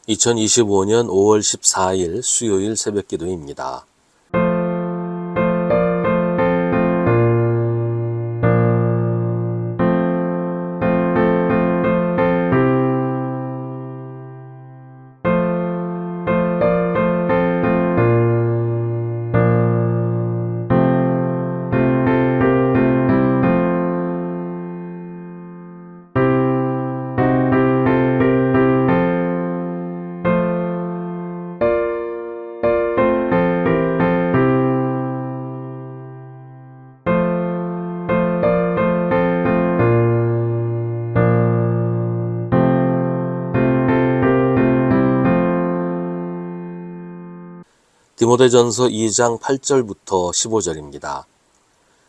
2025년 5월 14일 수요일 새벽기도입니다. 디모데전서 2장 8절부터 15절입니다.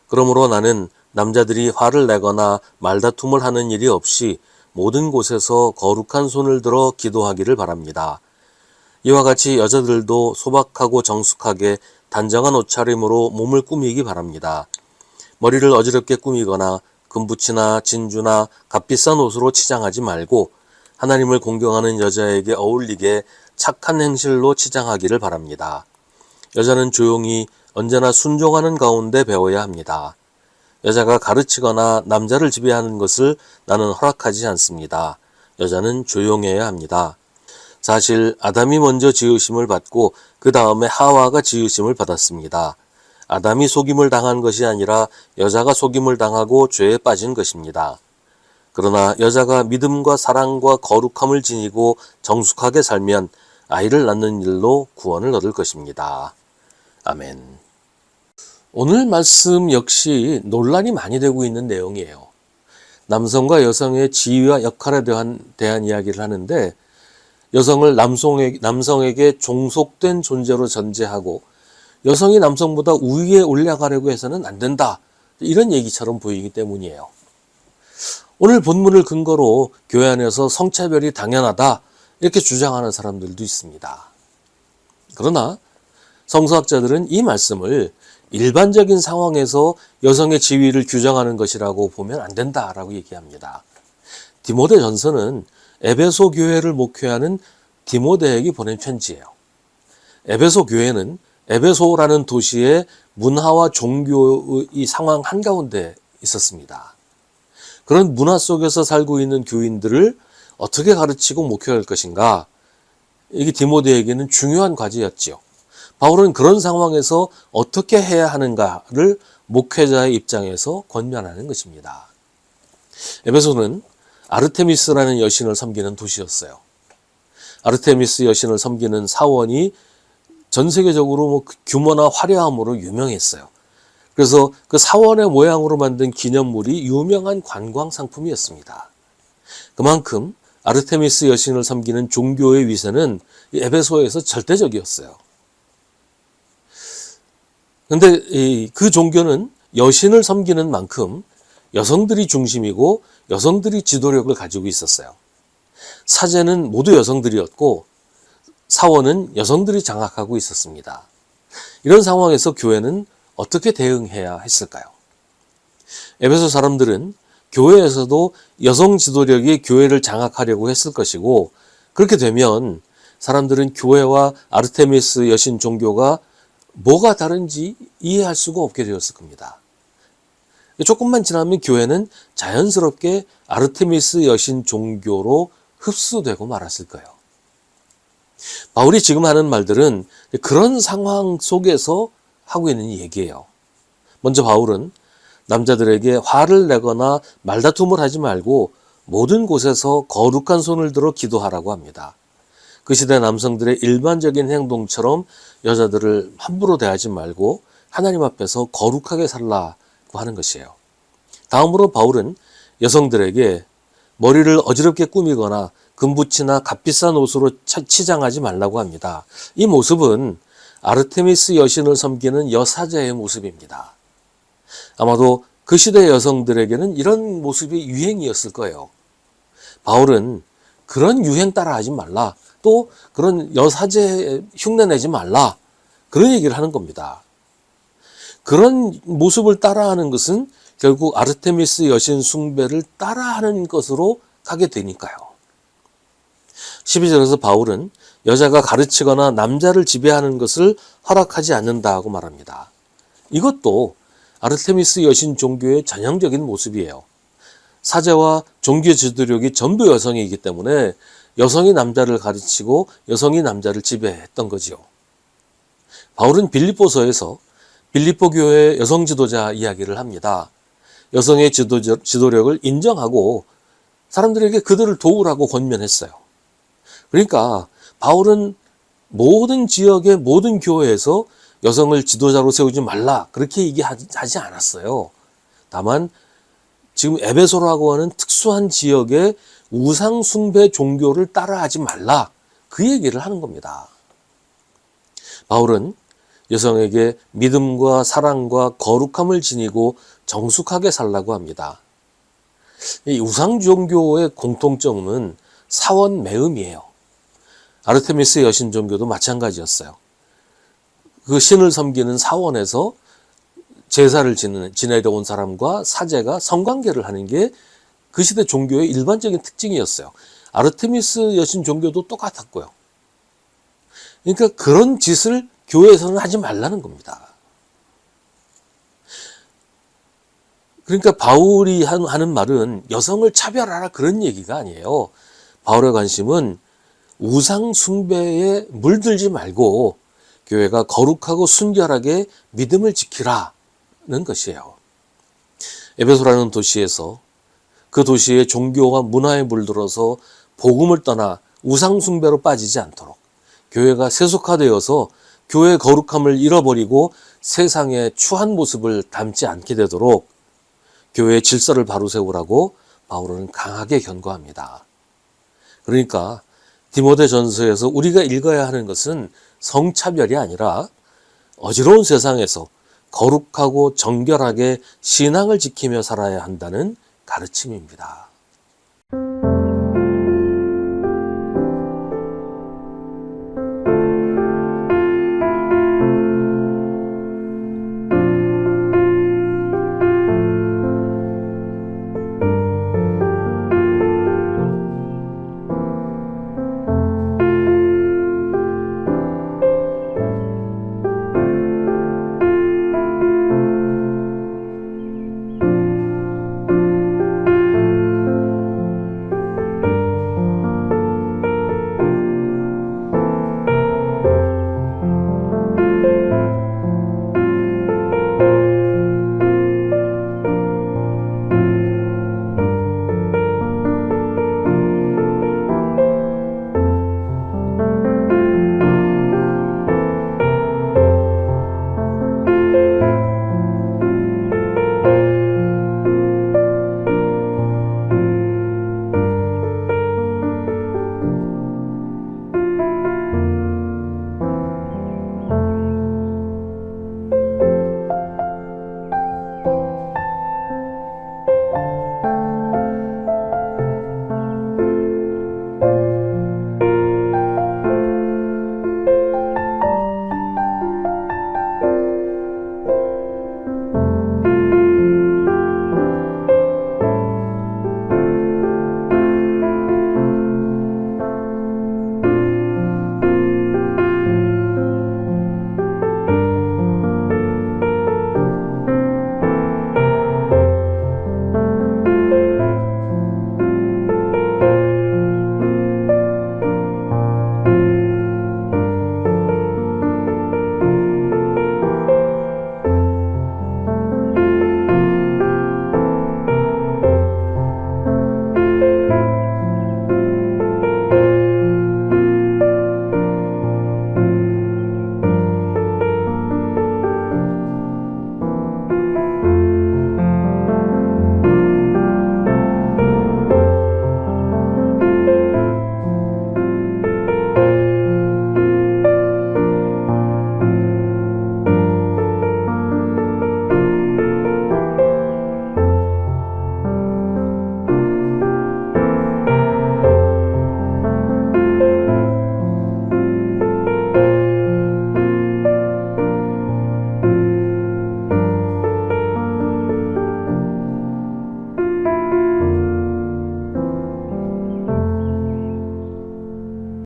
그러므로 나는 남자들이 화를 내거나 말다툼을 하는 일이 없이 모든 곳에서 거룩한 손을 들어 기도하기를 바랍니다. 이와 같이 여자들도 소박하고 정숙하게 단정한 옷차림으로 몸을 꾸미기 바랍니다. 머리를 어지럽게 꾸미거나 금붙이나 진주나 값비싼 옷으로 치장하지 말고 하나님을 공경하는 여자에게 어울리게 착한 행실로 치장하기를 바랍니다. 여자는 조용히 언제나 순종하는 가운데 배워야 합니다. 여자가 가르치거나 남자를 지배하는 것을 나는 허락하지 않습니다. 여자는 조용해야 합니다. 사실 아담이 먼저 지으심을 받고 그 다음에 하와가 지으심을 받았습니다. 아담이 속임을 당한 것이 아니라 여자가 속임을 당하고 죄에 빠진 것입니다. 그러나 여자가 믿음과 사랑과 거룩함을 지니고 정숙하게 살면 아이를 낳는 일로 구원을 얻을 것입니다. 아멘. 오늘 말씀 역시 논란이 많이 되고 있는 내용이에요. 남성과 여성의 지위와 역할에 대한 이야기를 하는데 여성을 남성에게 종속된 존재로 전제하고 여성이 남성보다 우위에 올라가려고 해서는 안 된다. 이런 얘기처럼 보이기 때문이에요. 오늘 본문을 근거로 교회 안에서 성차별이 당연하다 이렇게 주장하는 사람들도 있습니다. 그러나 성서학자들은 이 말씀을 일반적인 상황에서 여성의 지위를 규정하는 것이라고 보면 안 된다라고 얘기합니다. 디모데전서는 에베소 교회를 목회하는 디모데에게 보낸 편지예요. 에베소 교회는 에베소라는 도시의 문화와 종교의 상황 한가운데 있었습니다. 그런 문화 속에서 살고 있는 교인들을 어떻게 가르치고 목회할 것인가? 이게 디모데에게는 중요한 과제였지요. 바울은 그런 상황에서 어떻게 해야 하는가를 목회자의 입장에서 권면하는 것입니다. 에베소는 아르테미스라는 여신을 섬기는 도시였어요. 아르테미스 여신을 섬기는 사원이 전 세계적으로 규모나 화려함으로 유명했어요. 그래서 그 사원의 모양으로 만든 기념물이 유명한 관광 상품이었습니다. 그만큼 아르테미스 여신을 섬기는 종교의 위세는 에베소에서 절대적이었어요. 그런데 그 종교는 여신을 섬기는 만큼 여성들이 중심이고 여성들이 지도력을 가지고 있었어요. 사제는 모두 여성들이었고 사원은 여성들이 장악하고 있었습니다. 이런 상황에서 교회는 어떻게 대응해야 했을까요? 에베소 사람들은 교회에서도 여성 지도력이 교회를 장악하려고 했을 것이고 그렇게 되면 사람들은 교회와 아르테미스 여신 종교가 뭐가 다른지 이해할 수가 없게 되었을 겁니다. 조금만 지나면 교회는 자연스럽게 아르테미스 여신 종교로 흡수되고 말았을 거예요. 바울이 지금 하는 말들은 그런 상황 속에서 하고 있는 얘기예요. 먼저 바울은 남자들에게 화를 내거나 말다툼을 하지 말고 모든 곳에서 거룩한 손을 들어 기도하라고 합니다. 그 시대 남성들의 일반적인 행동처럼 여자들을 함부로 대하지 말고 하나님 앞에서 거룩하게 살라고 하는 것이에요. 다음으로 바울은 여성들에게 머리를 어지럽게 꾸미거나 금붙이나 값비싼 옷으로 치장하지 말라고 합니다. 이 모습은 아르테미스 여신을 섬기는 여사제의 모습입니다. 아마도 그 시대 여성들에게는 이런 모습이 유행이었을 거예요. 바울은 그런 유행 따라하지 말라. 또 그런 여사제 흉내내지 말라. 그런 얘기를 하는 겁니다. 그런 모습을 따라하는 것은 결국 아르테미스 여신 숭배를 따라하는 것으로 가게 되니까요. 12절에서 바울은 여자가 가르치거나 남자를 지배하는 것을 허락하지 않는다고 말합니다. 이것도 아르테미스 여신 종교의 전형적인 모습이에요. 사제와 종교 지도력이 전부 여성이기 때문에 여성이 남자를 가르치고 여성이 남자를 지배했던 거지요. 바울은 빌립보서에서 빌립보 교회의 여성 지도자 이야기를 합니다. 여성의 지도력을 인정하고 사람들에게 그들을 도우라고 권면했어요. 그러니까 바울은 모든 지역의 모든 교회에서 여성을 지도자로 세우지 말라 그렇게 얘기하지 않았어요. 다만 지금 에베소라고 하는 특수한 지역의 우상 숭배 종교를 따라하지 말라 그 얘기를 하는 겁니다. 바울은 여성에게 믿음과 사랑과 거룩함을 지니고 정숙하게 살라고 합니다. 이 우상 종교의 공통점은 사원 매음이에요. 아르테미스 여신 종교도 마찬가지였어요. 그 신을 섬기는 사원에서 제사를 지내려 온 사람과 사제가 성관계를 하는 게 그 시대 종교의 일반적인 특징이었어요. 아르테미스 여신 종교도 똑같았고요. 그러니까 그런 짓을 교회에서는 하지 말라는 겁니다. 그러니까 바울이 하는 말은 여성을 차별하라 그런 얘기가 아니에요. 바울의 관심은 우상 숭배에 물들지 말고 교회가 거룩하고 순결하게 믿음을 지키라는 것이에요. 에베소라는 도시에서 그 도시의 종교와 문화에 물들어서 복음을 떠나 우상 숭배로 빠지지 않도록 교회가 세속화되어서 교회의 거룩함을 잃어버리고 세상의 추한 모습을 담지 않게 되도록 교회의 질서를 바로 세우라고 바울은 강하게 견고합니다. 그러니까 디모데전서에서 우리가 읽어야 하는 것은 성차별이 아니라 어지러운 세상에서 거룩하고 정결하게 신앙을 지키며 살아야 한다는 가르침입니다.